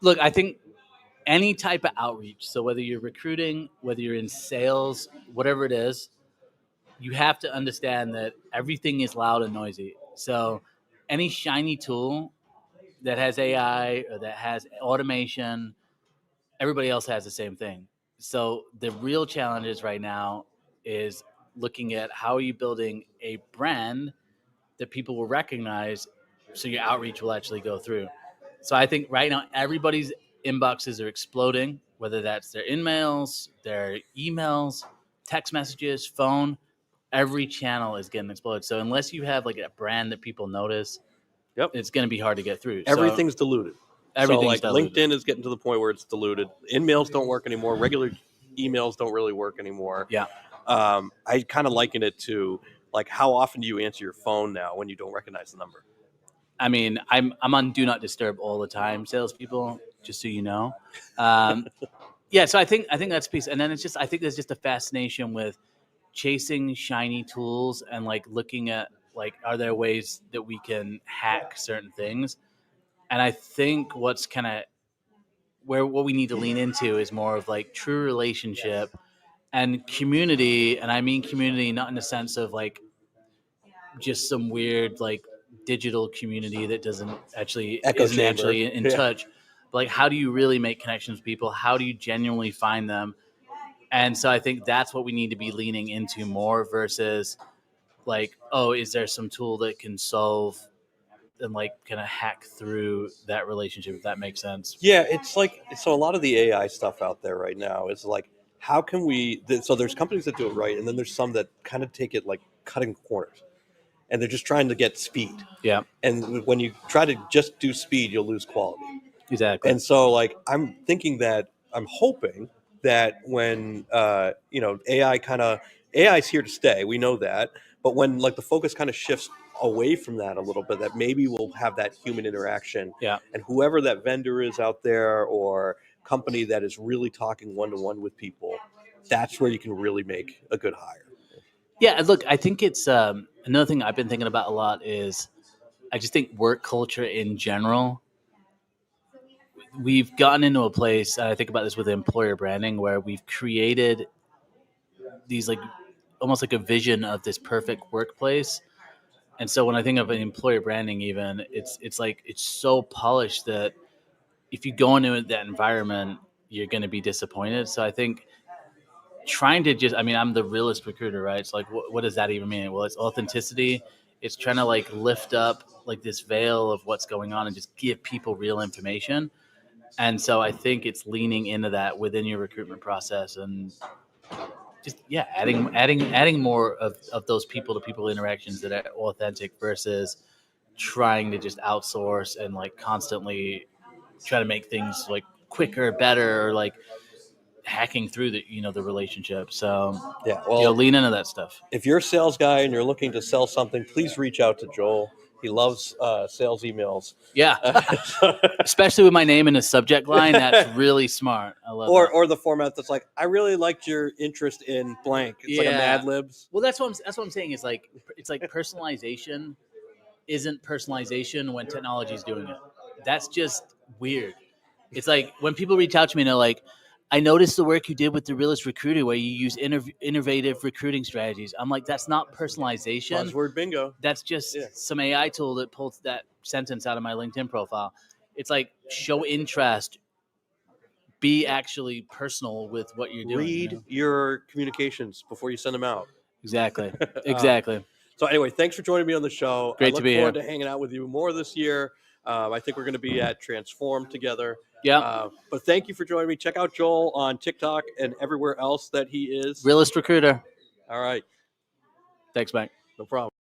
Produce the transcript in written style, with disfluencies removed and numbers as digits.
Look, I think any type of outreach, so whether you're recruiting, whether you're in sales, whatever it is, you have to understand that everything is loud and noisy. So any shiny tool that has AI or that has automation, everybody else has the same thing. So the real challenges right now is looking at how are you building a brand that people will recognize so your outreach will actually go through. So I think right now everybody's inboxes are exploding, whether that's their in-mails, their emails, text messages, phone, every channel is getting exploded. So unless you have like a brand that people notice, Yep. it's going to be hard to get through. Everything's diluted. Everything's so like diluted. LinkedIn is getting to the point where it's diluted. In-mails don't work anymore. Regular emails don't really work anymore. Yeah. I kind of liken it to like how often do you answer your phone now when you don't recognize the number? I mean, I'm on do not disturb all the time, salespeople, just so you know. Yeah, so I think that's a piece, and then it's just I think there's just a fascination with chasing shiny tools and like looking at like are there ways that we can hack certain things, and I think what's kind of where what we need to lean into is more of like true relationship and community, and I mean community not in the sense of like just some weird like digital community that doesn't actually Echo isn't chamber. actually in Yeah. touch. But like, how do you really make connections with people? How do you genuinely find them? And so I think that's what we need to be leaning into more versus like, oh, is there some tool that can solve and like kind of hack through that relationship, if that makes sense. Yeah, it's like so a lot of the AI stuff out there right now is like how can we so there's companies that do it right and then there's some that kind of take it like cutting corners and they're just trying to get speed. Yeah, And when you try to just do speed, you'll lose quality. exactly. And so like I'm hoping that when AI's here to stay, we know that, but when like the focus kind of shifts away from that a little bit, that maybe we'll have that human interaction. Yeah. And whoever that vendor is out there or company that is really talking one-to-one with people, that's where you can really make a good hire. Yeah, look, I think it's another thing I've been thinking about a lot is I just think work culture in general. We've gotten into a place, and I think about this with employer branding, where we've created these like almost like a vision of this perfect workplace. And so when I think of employer branding, even it's like it's so polished that if you go into that environment, you're going to be disappointed. So I think trying to just, I mean, I'm the realist recruiter, right? So like, what does that even mean? Well, it's authenticity. It's trying to like lift up like this veil of what's going on and just give people real information. And so I think it's leaning into that within your recruitment process and just adding more of those people to people interactions that are authentic versus trying to just outsource and like constantly try to make things like quicker, better, or like hacking through the relationship. So Yeah, well, lean into that stuff. If you're a sales guy and you're looking to sell something, please reach out to Joel. He loves sales emails. Yeah, especially with my name in the subject line. That's really smart. I love that. Or the format that's like, I really liked your interest in blank. It's like a Mad Libs. Well, that's what I'm saying. Is like it's like personalization isn't personalization when technology is doing it. That's just weird. It's like when people reach out to me and they're like, I noticed the work you did with the realist recruiter where you use innovative recruiting strategies. I'm like, that's not personalization. Buzzword bingo. That's just some AI tool that pulls that sentence out of my LinkedIn profile. It's like show interest, be actually personal with what you're doing. Read your communications before you send them out. Exactly. Exactly. So anyway, thanks for joining me on the show. Great I look to be forward here. to hanging out with you more this year. I think we're going to be at Transform together. Yeah. But thank you for joining me. Check out Joel on TikTok and everywhere else that he is. Realist recruiter. All right. Thanks, Mike. No problem.